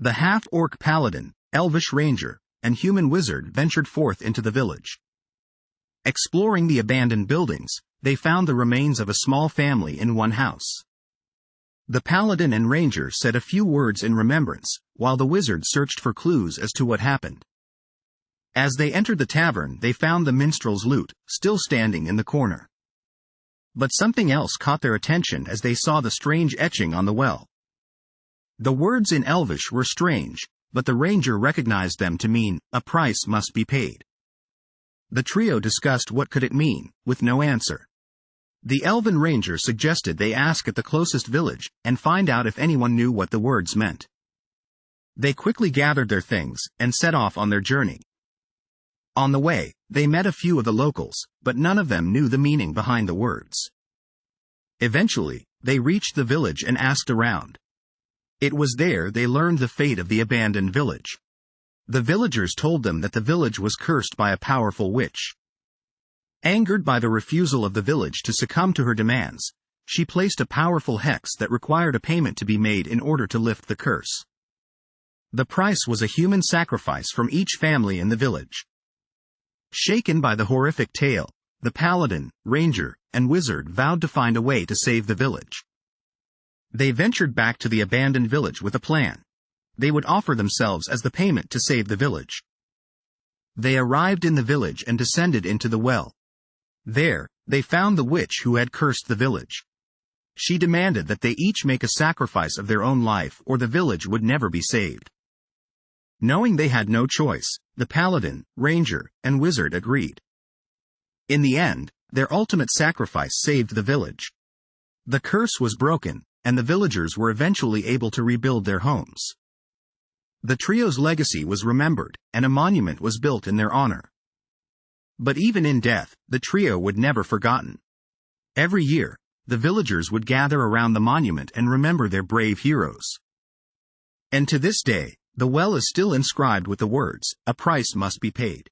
The half-orc Paladin, Elvish Ranger, and human wizard ventured forth into the village. Exploring the abandoned buildings, they found the remains of a small family in one house. The Paladin and Ranger said a few words in remembrance, while the wizard searched for clues as to what happened. As they entered the tavern, they found the minstrel's lute, still standing in the corner. But something else caught their attention as they saw the strange etching on the well. The words in Elvish were strange, but the ranger recognized them to mean, "A price must be paid." The trio discussed what could it mean, with no answer. The elven ranger suggested they ask at the closest village, and find out if anyone knew what the words meant. They quickly gathered their things, and set off on their journey. On the way, they met a few of the locals, but none of them knew the meaning behind the words. Eventually, they reached the village and asked around. It was there they learned the fate of the abandoned village. The villagers told them that the village was cursed by a powerful witch. Angered by the refusal of the village to succumb to her demands, she placed a powerful hex that required a payment to be made in order to lift the curse. The price was a human sacrifice from each family in the village. Shaken by the horrific tale, the Paladin, Ranger, and Wizard vowed to find a way to save the village. They ventured back to the abandoned village with a plan. They would offer themselves as the payment to save the village. They arrived in the village and descended into the well. There, they found the witch who had cursed the village. She demanded that they each make a sacrifice of their own life or the village would never be saved. Knowing they had no choice, the Paladin, Ranger, and Wizard agreed. In the end, their ultimate sacrifice saved the village. The curse was broken, and the villagers were eventually able to rebuild their homes. The trio's legacy was remembered, and a monument was built in their honor. But even in death, the trio would never forgotten. Every year, the villagers would gather around the monument and remember their brave heroes. And to this day, the well is still inscribed with the words, "A price must be paid."